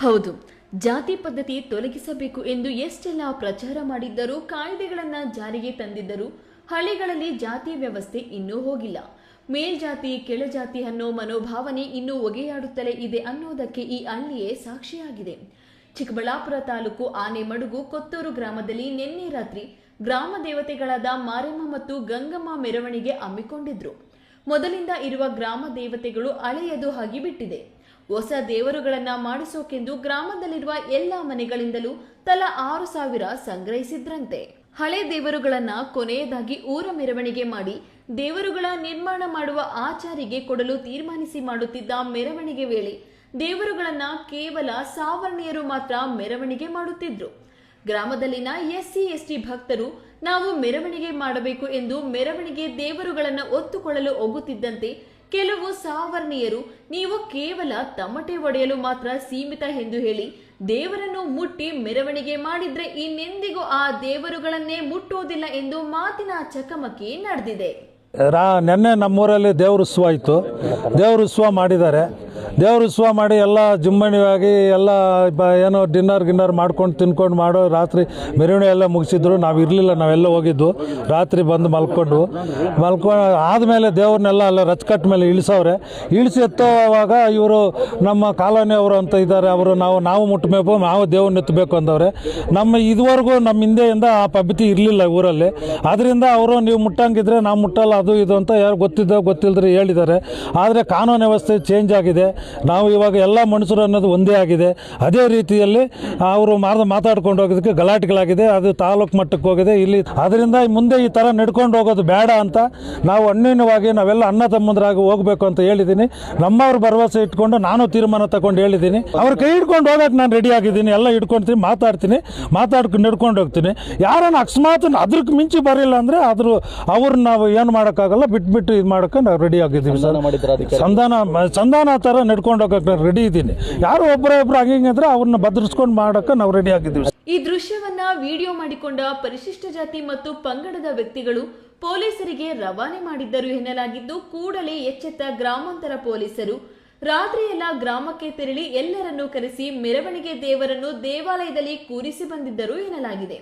ಹೌದು, ಜಾತಿ ಪದ್ಧತಿ ತೊಲಗಿಸಬೇಕು ಎಂದು ಎಷ್ಟೆಲ್ಲ ಪ್ರಚಾರ ಮಾಡಿದ್ದರೂ, ಕಾಯ್ದೆಗಳನ್ನು ಜಾರಿಗೆ ತಂದಿದ್ದರೂ ಹಳ್ಳಿಗಳಲ್ಲಿ ಜಾತಿ ವ್ಯವಸ್ಥೆ ಇನ್ನೂ ಹೋಗಿಲ್ಲ. ಮೇಲ್ಜಾತಿ ಕೆಳಜಾತಿ ಅನ್ನೋ ಮನೋಭಾವನೆ ಇನ್ನೂ ಒಗೆಯಾಡುತ್ತಲೇ ಇದೆ ಅನ್ನೋದಕ್ಕೆ ಈ ಹಳ್ಳಿಯೇ ಸಾಕ್ಷಿಯಾಗಿದೆ. ಚಿಕ್ಕಬಳ್ಳಾಪುರ ತಾಲೂಕು ಆನೆಮಡುಗು ಕೊತ್ತೂರು ಗ್ರಾಮದಲ್ಲಿ ನಿನ್ನೆ ರಾತ್ರಿ ಗ್ರಾಮ ದೇವತೆಗಳಾದ ಮಾರಮ್ಮ ಮತ್ತು ಗಂಗಮ್ಮ ಮೆರವಣಿಗೆ ಹಮ್ಮಿಕೊಂಡಿದ್ರು. ಮೊದಲಿಂದ ಇರುವ ಗ್ರಾಮ ದೇವತೆಗಳು ಹಳೆಯದು ಆಗಿಬಿಟ್ಟಿದೆ. ಹೊಸ ದೇವರುಗಳನ್ನ ಮಾಡಿಸೋಕೆಂದು ಗ್ರಾಮದಲ್ಲಿರುವ ಎಲ್ಲಾ ಮನೆಗಳಿಂದಲೂ ತಲಾ 6,000 ಸಂಗ್ರಹಿಸಿದ್ರಂತೆ. ಹಳೆ ದೇವರುಗಳನ್ನ ಕೊನೆಯದಾಗಿ ಊರ ಮೆರವಣಿಗೆ ಮಾಡಿ ದೇವರುಗಳ ನಿರ್ಮಾಣ ಮಾಡುವ ಆಚಾರಿಗೆ ಕೊಡಲು ತೀರ್ಮಾನಿಸಿ ಮಾಡುತ್ತಿದ್ದ ಮೆರವಣಿಗೆ ವೇಳೆ ದೇವರುಗಳನ್ನ ಕೇವಲ ಸಾವರ್ಣೀಯರು ಮಾತ್ರ ಮೆರವಣಿಗೆ ಮಾಡುತ್ತಿದ್ರು. ಗ್ರಾಮದಲ್ಲಿನ SC/ST ಭಕ್ತರು ನಾವು ಮೆರವಣಿಗೆ ಮಾಡಬೇಕು ಎಂದು ಮೆರವಣಿಗೆ ದೇವರುಗಳನ್ನ ಒತ್ತುಕೊಳ್ಳಲು ಹೋಗುತ್ತಿದ್ದಂತೆ ಕೆಲವು ಸಾವರ್ಣೀಯರು ನೀವು ಕೇವಲ ತಮಟೆ ಒಡೆಯಲು ಮಾತ್ರ ಸೀಮಿತ ಎಂದು ಹೇಳಿ ದೇವರನ್ನು ಮುಟ್ಟಿ ಮೆರವಣಿಗೆ ಮಾಡಿದ್ರೆ ಇನ್ನೆಂದಿಗೂ ಆ ದೇವರುಗಳನ್ನೇ ಮುಟ್ಟೋದಿಲ್ಲ ಎಂದು ಮಾತಿನ ಚಕಮಕಿ ನಡೆದಿದೆ. ನೆನ್ನೆ ನಮ್ಮೂರಲ್ಲಿ ದೇವ್ರ ಉತ್ಸವ ಆಯಿತು. ದೇವ್ರ ಉತ್ಸವ ಮಾಡಿದ್ದಾರೆ. ದೇವ್ರ ಉತ್ಸವ ಮಾಡಿ ಎಲ್ಲ ಜುಮ್ಮಣಿಯಾಗಿ ಎಲ್ಲ ಏನೋ ಡಿನ್ನರ್ ಮಾಡ್ಕೊಂಡು ತಿನ್ಕೊಂಡು ಮಾಡೋ ರಾತ್ರಿ ಮೆರವಣಿಗೆ ಎಲ್ಲ ಮುಗಿಸಿದ್ರು. ನಾವು ಇರಲಿಲ್ಲ, ನಾವೆಲ್ಲ ಹೋಗಿದ್ದು. ರಾತ್ರಿ ಬಂದು ಮಲ್ಕೊಂಡು ಆದಮೇಲೆ ದೇವ್ರನ್ನೆಲ್ಲ ಅಲ್ಲ ರಚ್ಕಟ್ಟು ಮೇಲೆ ಇಳಿಸವ್ರೆ. ಇಳಿಸಿ ಎತ್ತೋವಾಗ ಇವರು ನಮ್ಮ ಕಾಲೋನಿಯವರು ಅಂತ ಇದ್ದಾರೆ, ಅವರು ನಾವು ಮುಟ್ಟಬೇಕು, ನಾವು ದೇವ್ರನ್ನ ಎತ್ತಬೇಕು ಅಂದವ್ರೆ. ಇದುವರೆಗೂ ನಮ್ಮ ಹಿಂದೆಯಿಂದ ಆ ಪದ್ಧತಿ ಇರಲಿಲ್ಲ ಊರಲ್ಲಿ. ಅದರಿಂದ ಅವರು ನೀವು ಮುಟ್ಟಂಗಿದ್ರೆ ನಾವು ಮುಟ್ಟಲ್ಲ ಅದು ಇದು ಅಂತ ಯಾರು ಗೊತ್ತಿಲ್ಲದ್ರೆ ಹೇಳಿದ್ದಾರೆ. ಆದರೆ ಕಾನೂನು ವ್ಯವಸ್ಥೆ ಚೇಂಜ್ ಆಗಿದೆ. ನಾವು ಇವಾಗ ಎಲ್ಲ ಮನುಷ್ಯರು ಅನ್ನೋದು ಒಂದೇ ಆಗಿದೆ. ಅದೇ ರೀತಿಯಲ್ಲಿ ಅವರು ಮಾತಾಡ್ಕೊಂಡು ಹೋಗೋದಕ್ಕೆ ಗಲಾಟೆಗಳಾಗಿದೆ. ಅದು ತಾಲೂಕು ಮಟ್ಟಕ್ಕೆ ಹೋಗಿದೆ ಇಲ್ಲಿ. ಅದರಿಂದ ಮುಂದೆ ಈ ಥರ ನಡ್ಕೊಂಡು ಹೋಗೋದು ಬೇಡ ಅಂತ ನಾವು ಅನ್ಯೋನ್ಯವಾಗಿ ನಾವೆಲ್ಲ ಅಣ್ಣ ತಮ್ಮಂದ್ರಾಗಿ ಹೋಗಬೇಕು ಅಂತ ಹೇಳಿದ್ದೀನಿ. ನಮ್ಮವ್ರ ಭರವಸೆ ಇಟ್ಕೊಂಡು ನಾನು ತೀರ್ಮಾನ ತಗೊಂಡು ಹೇಳಿದ್ದೀನಿ. ಅವ್ರ ಕೈ ಹಿಡ್ಕೊಂಡು ಹೋಗೋಕೆ ನಾನು ರೆಡಿ ಆಗಿದ್ದೀನಿ. ಎಲ್ಲ ಹಿಡ್ಕೊಳ್ತೀನಿ, ಮಾತಾಡ್ಕೊಂಡು ನಡ್ಕೊಂಡು ಹೋಗ್ತೀನಿ. ಯಾರನ್ನ ಅಕಸ್ಮಾತ್ ಅದಕ್ಕೆ ಮಿಂಚಿ ಬರಲಿಲ್ಲ ಅಂದರೆ ಅವ್ರನ್ನ ನಾವು ಏನು ಮಾಡೋಕ್ಕಾಗಲ್ಲ, ಬಿಟ್ಬಿಟ್ಟು ಇದು ಮಾಡೋಕ್ಕೆ ನಾವು ರೆಡಿ ಆಗಿದ್ದೀವಿ ಸರ್. ಸಂಧಾನ ಥರ ನಡ್ಕೊಂಡು ಹೋಗೋಕೆ ರೆಡಿ ಇದ್ದೀನಿ. ಯಾರು ಒಬ್ಬರೊಬ್ರು ಹಂಗಿದ್ರೆ ಅವ್ರನ್ನ ಭದ್ರಿಸ್ಕೊಂಡು ಮಾಡೋಕ್ಕೆ ನಾವು ರೆಡಿ ಆಗಿದ್ದೀವಿ. ಈ ದೃಶ್ಯವನ್ನ ವಿಡಿಯೋ ಮಾಡಿಕೊಂಡ ಪರಿಶಿಷ್ಟ ಜಾತಿ ಮತ್ತು ಪಂಗಡದ ವ್ಯಕ್ತಿಗಳು ಪೊಲೀಸರಿಗೆ ರವಾನೆ ಮಾಡಿದ್ದರು ಎನ್ನಲಾಗಿದ್ದು, ಕೂಡಲೇ ಎಚ್ಚೆತ್ತ ಗ್ರಾಮಾಂತರ ಪೊಲೀಸರು ರಾತ್ರಿಯೆಲ್ಲ ಗ್ರಾಮಕ್ಕೆ ತೆರಳಿ ಎಲ್ಲರನ್ನೂ ಕರೆಸಿ ಮೆರವಣಿಗೆ ದೇವರನ್ನು ದೇವಾಲಯದಲ್ಲಿ ಕೂರಿಸಿ ಬಂದಿದ್ದರು ಎನ್ನಲಾಗಿದೆ.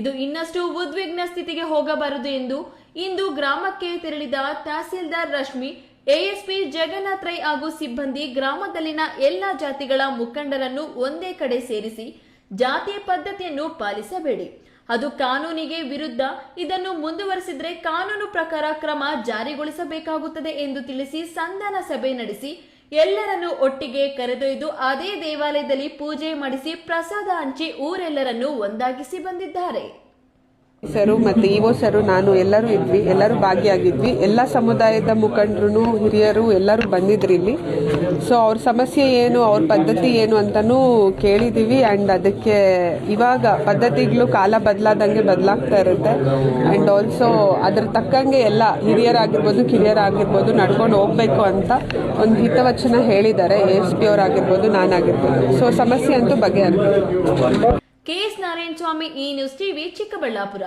ಇದು ಇನ್ನಷ್ಟು ಉದ್ವಿಗ್ನ ಸ್ಥಿತಿಗೆ ಹೋಗಬಾರದು ಎಂದು ಇಂದು ಗ್ರಾಮಕ್ಕೆ ತೆರಳಿದ ತಹಸೀಲ್ದಾರ್ ರಶ್ಮಿ, ASP ಜಗನ್ನಾಥ್ ರೈ ಹಾಗೂ ಸಿಬ್ಬಂದಿ ಗ್ರಾಮದಲ್ಲಿನ ಎಲ್ಲಾ ಜಾತಿಗಳ ಮುಖಂಡರನ್ನು ಒಂದೇ ಕಡೆ ಸೇರಿಸಿ ಜಾತಿಯ ಪದ್ಧತಿಯನ್ನು ಪಾಲಿಸಬೇಡಿ, ಅದು ಕಾನೂನಿಗೆ ವಿರುದ್ಧ, ಇದನ್ನು ಮುಂದುವರೆಸಿದ್ರೆ ಕಾನೂನು ಪ್ರಕಾರ ಕ್ರಮ ಜಾರಿಗೊಳಿಸಬೇಕಾಗುತ್ತದೆ ಎಂದು ತಿಳಿಸಿ ಸಂಧಾನ ಸಭೆ ನಡೆಸಿ ಎಲ್ಲರನ್ನು ಒಟ್ಟಿಗೆ ಕರೆದೊಯ್ದು ಅದೇ ದೇವಾಲಯದಲ್ಲಿ ಪೂಜೆ ಮಾಡಿಸಿ ಪ್ರಸಾದ ಹಂಚಿ ಊರೆಲ್ಲರನ್ನು ಒಂದಾಗಿಸಿ ಬಂದಿದ್ದಾರೆ. ಸರು ಮತ್ತು ಇಒ ಸರು ನಾನು ಎಲ್ಲರೂ ಇದ್ವಿ, ಎಲ್ಲರೂ ಭಾಗಿಯಾಗಿದ್ವಿ. ಎಲ್ಲ ಸಮುದಾಯದ ಮುಖಂಡರು, ಹಿರಿಯರು ಎಲ್ಲರೂ ಬಂದಿದ್ರಿ ಇಲ್ಲಿ. ಸೊ ಅವ್ರ ಸಮಸ್ಯೆ ಏನು, ಅವ್ರ ಪದ್ಧತಿ ಏನು ಅಂತಲೂ ಕೇಳಿದ್ದೀವಿ. ಆ್ಯಂಡ್ ಅದಕ್ಕೆ ಇವಾಗ ಪದ್ಧತಿಗಳು ಕಾಲ ಬದಲಾದಂಗೆ ಬದಲಾಗ್ತಾ ಇರುತ್ತೆ. ಆ್ಯಂಡ್ ಆಲ್ಸೋ ಅದ್ರ ತಕ್ಕಂಗೆ ಎಲ್ಲ ಹಿರಿಯರಾಗಿರ್ಬೋದು ಕಿರಿಯರಾಗಿರ್ಬೋದು ನಡ್ಕೊಂಡು ಹೋಗಬೇಕು ಅಂತ ಒಂದು ಹಿತವಚನ ಹೇಳಿದ್ದಾರೆ. ASP ಅವರಾಗಿರ್ಬೋದು, ನಾನಾಗಿರ್ಬೋದು. ಸೊ ಸಮಸ್ಯೆ ಅಂತೂ ಬಗೆಹರಿದೆ. KS ನಾರಾಯಣ ಸ್ವಾಮಿ, ಈ ನ್ಯೂಸ್ ಟಿವಿ, ಚಿಕ್ಕಬಳ್ಳಾಪುರ.